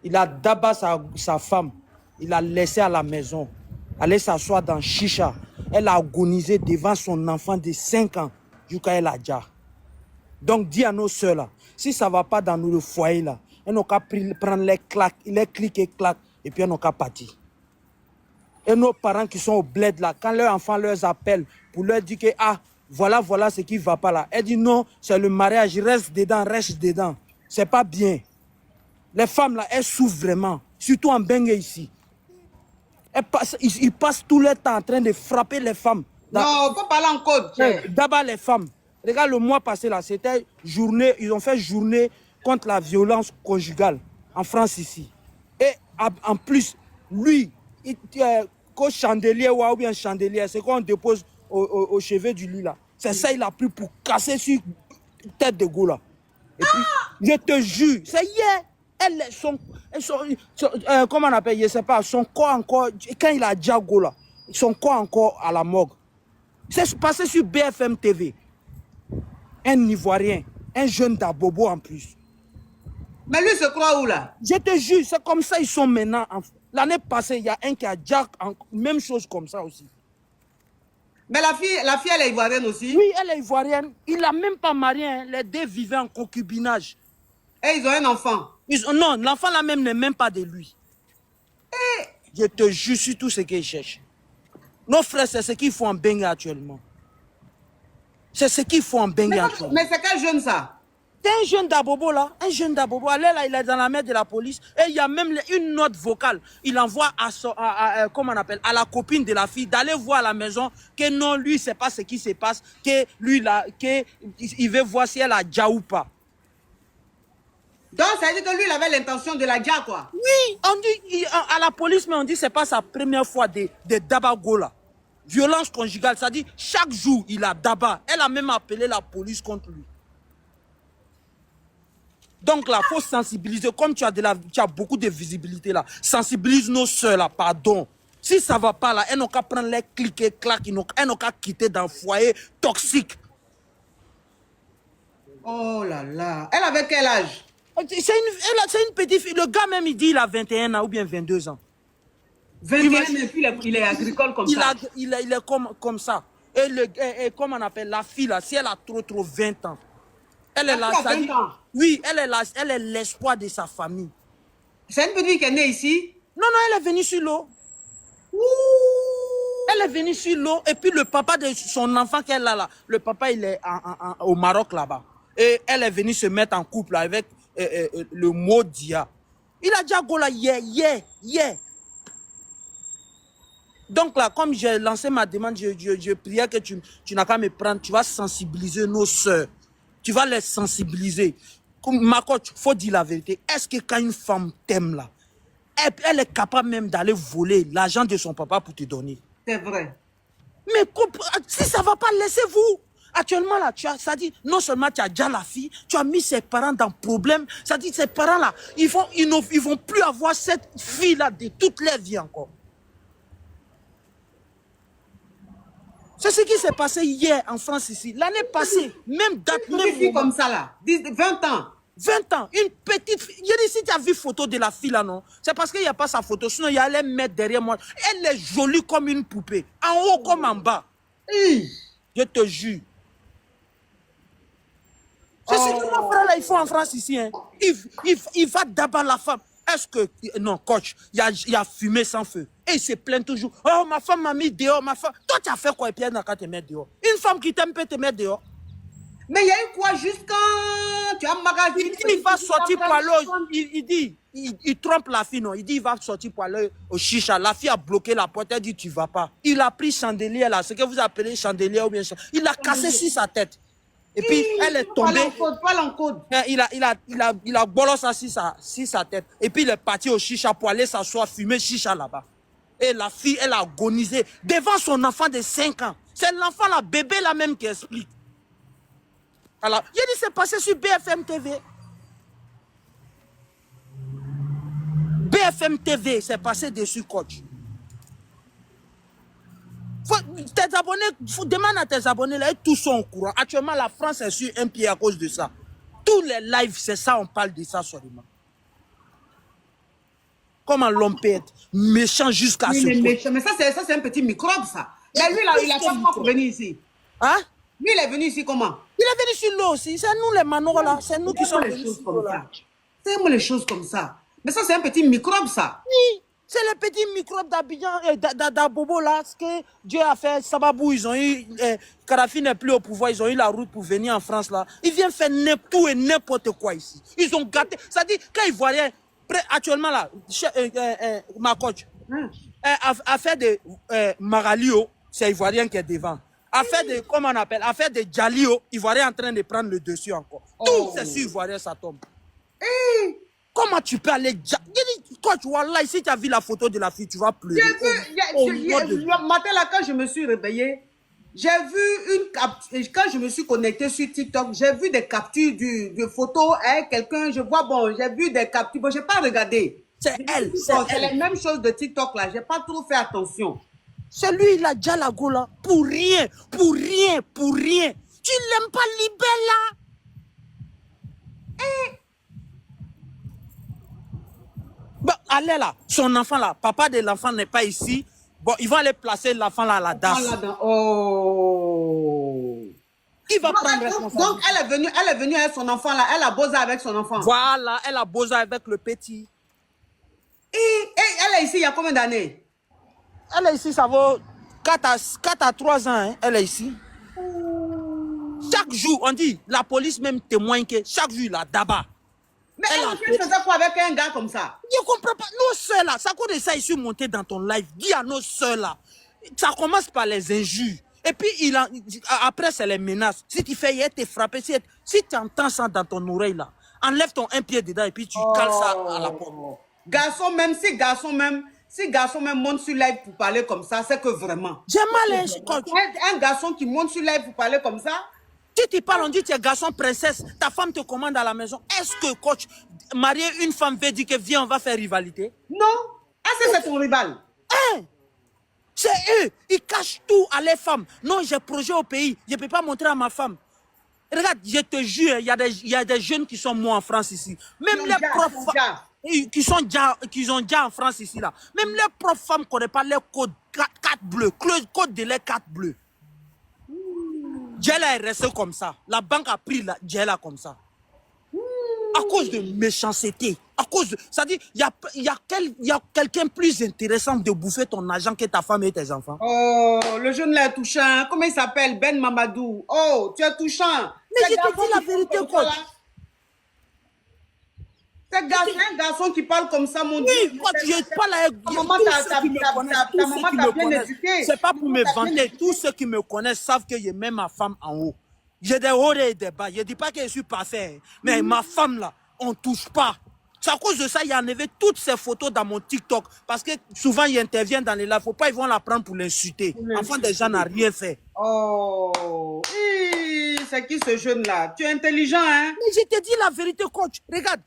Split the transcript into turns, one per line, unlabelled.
Il a d'abat sa femme. Il l'a laissé à la maison. Aller s'asseoir dans chicha. Elle a agonisé devant son enfant de 5 ans. Jusqu'à elle a déjà. Donc, dis à nos soeurs là, si ça ne va pas dans le foyer là, elles n'ont qu'à prendre les claques, les clics et claques, et puis elles n'ont qu'à partir. Et nos parents qui sont au bled là, quand leurs enfants leur appellent pour leur dire que ah, voilà ce qui ne va pas là. Elles disent non, c'est le mariage, reste dedans. C'est pas bien. Les femmes là, elles souffrent vraiment, surtout en Bengue ici. Ils passent tout leur temps en train de frapper les femmes.
Non, il faut parler en code.
D'abord les femmes. Regarde le mois passé là, c'était journée, ils ont fait journée contre la violence conjugale en France ici. Et en plus, lui, qu'au chandelier ou bien chandelier, c'est qu'on dépose au chevet du lit là. C'est ça il a pris pour casser sur tête de go là. Et puis, je te jure, c'est hier. Comment on appelle, je sais pas, son corps encore, quand il a déjà go là, son corps encore à la morgue. C'est passé sur BFM TV. Un Ivoirien, un jeune d'Abobo en plus.
Mais lui se croit où là?
Je te jure, c'est comme ça ils sont maintenant. L'année passée, il y a un qui a déjà même chose comme ça aussi.
Mais la fille, elle est ivoirienne aussi?
Oui, elle est ivoirienne. Il n'a même pas marié. Hein. Les deux vivaient en concubinage.
Et ils ont un enfant?
Non, l'enfant là même n'est même pas de lui. Je te jure sur tout ce qu'ils cherchent. Nos frères, c'est ce qu'il faut en Bengue actuellement. C'est ce qu'il faut en Bengue actuellement.
Mais c'est quel jeune ça?
C'est un jeune d'Abobo là, là, il est dans la main de la police et il y a même une note vocale. Il envoie comment on appelle, à la copine de la fille d'aller voir à la maison que non, lui, c'est pas ce qui se passe, que lui là, il veut voir si elle a déjà ou pas.
Donc ça veut dire que lui, il avait l'intention de la déjà quoi?
Oui, on dit à la police, mais on dit c'est pas sa première fois de Dabago là. Violence conjugale, ça dit chaque jour il a Daba. Elle a même appelé la police contre lui. Donc là, il faut sensibiliser. Comme tu as beaucoup de visibilité là, sensibilise nos soeurs là, pardon. Si ça ne va pas là, elles n'ont qu'à prendre les clics et claques, elles n'ont qu'à quitter dans un foyer toxique.
Oh là là. Elle avait quel âge?
C'est une petite fille. Le gars même, il dit il a 21 ans ou bien 22 ans.
21 ans et puis il est agricole comme ça.
Il est comme ça. Et comme on appelle la fille là, si elle a trop 20 ans. Elle est là, ça dit, oui, elle est là, elle est l'espoir de sa famille.
C'est une petite fille qui est née ici?
Non, elle est venue sur l'eau. Elle est venue sur l'eau et puis le papa de son enfant qu'elle a là, le papa il est au Maroc là-bas. Et elle est venue se mettre en couple avec le mot Dia. Il a déjà go là hier. Donc là, comme j'ai lancé ma demande, je priais que tu n'as qu'à me prendre, tu vas sensibiliser nos soeurs. Tu vas les sensibiliser. Ma coach, il faut dire la vérité. Est-ce que quand une femme t'aime là, elle est capable même d'aller voler l'argent de son papa pour te donner?
C'est vrai.
Mais si ça ne va pas, laissez-vous. Actuellement là, ça dit, non seulement tu as déjà la fille, tu as mis ses parents dans problème. Ça dit, ses parents là, ils vont plus avoir cette fille là de toute leur vie encore. C'est ce qui s'est passé hier en France ici. L'année passée, même date, même
fille comme ça là, 20 ans.
20 ans, une petite fille. Je dis, si tu as vu photo de la fille là, non, c'est parce qu'il n'y a pas sa photo. Sinon, il allait mettre derrière moi. Elle est jolie comme une poupée. En haut comme en bas. Je te jure. C'est ce que mon frère là, il faut en France ici. Hein. Il va d'abord la femme. Est-ce que... Non, coach, il y a fumé sans feu. Et il se plaint toujours. Oh, ma femme m'a mis dehors, ma femme... Toi, tu as fait quoi et puis elle n'a qu'à te mettre dehors? Une femme qui t'aime peut te mettre dehors.
Mais il y a eu quoi juste quand tu as magasiné?
Il va sortir pour aller... Il trompe la fille, non. Il dit il va sortir pour aller au chicha. La fille a bloqué la porte, elle dit tu vas pas. Il a pris chandelier là, ce que vous appelez chandelier ou bien... Il a cassé sur sa tête. Et puis, elle est tombée. Il a bolossé sur sa tête. Et puis, il est parti au chicha pour aller s'asseoir, fumer chicha là-bas. Et la fille, elle a agonisé devant son enfant de 5 ans. C'est l'enfant, la bébé là même qui explique. Alors, il a dit c'est passé sur BFM TV. BFM TV, c'est passé dessus, coach. Tes abonnés, demande à tes abonnés, là, et tous sont au courant. Actuellement, la France est sur un pied à cause de ça. Tous les lives, c'est ça, on parle de ça seulement. comment l'homme peut être méchant jusqu'à ce
Il est
point.
méchant. Mais ça, c'est un petit microbe, ça. Mais lui, là, il a pas pour venir ici.
Hein?
Lui, il est venu ici comment?
Il est venu sur l'eau aussi. C'est nous les manots là. C'est nous qui sommes
les
venus
choses
sur
comme
l'eau là.
ça. C'est les choses comme ça. Mais ça, c'est un petit microbe, ça.
Oui, c'est les petits microbes d'Abidjan et d'Abobo là. Ce que Dieu a fait, Sababou, ils ont eu. Kadhafi n'est plus au pouvoir, ils ont eu la route pour venir en France là. Ils viennent faire tout et n'importe quoi ici. Ils ont gâté. C'est-à-dire, quand ils voyaient, actuellement là, ma coach, a fait de Maralio, c'est Ivoirien qui est devant. A fait de, comment on appelle, a fait de Djalio, Ivoirien en train de prendre le dessus encore. Tout c'est sur Ivoirien, ça tombe. Comment tu peux aller... Coach, voilà, ici tu as vu la photo de la fille, tu vas pleurer.
Le matin là, quand je me suis réveillée, j'ai vu une capture. Quand je me suis connectée sur TikTok, j'ai vu des captures de photos. Hein, quelqu'un, je vois, bon, j'ai vu des captures. Bon, je n'ai pas regardé.
C'est elle.
C'est les mêmes choses de TikTok là. Je n'ai pas trop fait attention.
C'est lui, il a déjà la go là. Pour rien. Tu l'aimes pas, libère-la. Bon, allez là, son enfant là, papa de l'enfant n'est pas ici. Bon, ils vont aller placer l'enfant là à la DAS. Qui va prendre responsabilité?
Donc, elle est venue avec son enfant là. Elle a bossé avec son enfant.
Voilà, elle a bossé avec le petit.
Et elle est ici il y a combien d'années?
Elle est ici, ça vaut 4 à 3 ans. Hein, elle est ici. Chaque jour, on dit, la police même témoigne que chaque jour, il a d'abord.
Mais elle faisait quoi avec un gars comme ça?
Je ne comprends pas. Nos soeurs là, ça cause de ça, ils sont montés dans ton live. Dis à nos soeurs là. Ça commence par les injures. Et puis, après, c'est les menaces. Si tu fais, il te frapper. Si tu entends ça dans ton oreille là, enlève ton un pied dedans et puis tu cales ça à la porte.
Si garçon même monte sur live pour parler comme ça, c'est que vraiment.
J'ai mal, hein,
un garçon qui monte sur live pour parler comme ça.
Si tu parles, on dit tu es garçon princesse, ta femme te commande à la maison. Est-ce que, coach, marier une femme veut dire que viens, on va faire rivalité?
Non. C'est ton rival.
Hein? C'est eux. Ils cachent tout à les femmes. Non, j'ai projet au pays. Je ne peux pas montrer à ma femme. Regarde, je te jure, il y a des jeunes qui sont morts en France ici. Même les profs qui ont déjà en France ici là. Même les profs femmes ne connaissent pas les codes 4 bleus. Code de les 4 bleus. Djela est resté comme ça. La banque a pris Djela comme ça. À cause de méchanceté. À cause de... C'est-à-dire, il y a quelqu'un plus intéressant de bouffer ton argent que ta femme et tes enfants.
Oh, le jeune là est touchant. Comment il s'appelle? Ben Mamadou. Oh, tu es touchant.
Mais je te dis la vérité, coach.
C'est un garçon qui parle comme ça, mon Dieu.
Oui, quand tu parles avec tous ceux qui me connaissent, c'est pas pour me vanter. Tous ceux qui me connaissent savent que je mets ma femme en haut. J'ai des hauts et des bas. Je ne dis pas que je suis parfait. Mais ma femme là, on ne touche pas. C'est à cause de ça qu'il a enlevé toutes ces photos dans mon TikTok. Parce que souvent, il intervient dans les lives. Il ne faut pas, ils vont la prendre pour l'insulter. Enfant des gens n'a rien fait.
Oh, c'est qui ce jeune là? Tu es intelligent, hein?
Mais je te dis la vérité, coach. Regarde.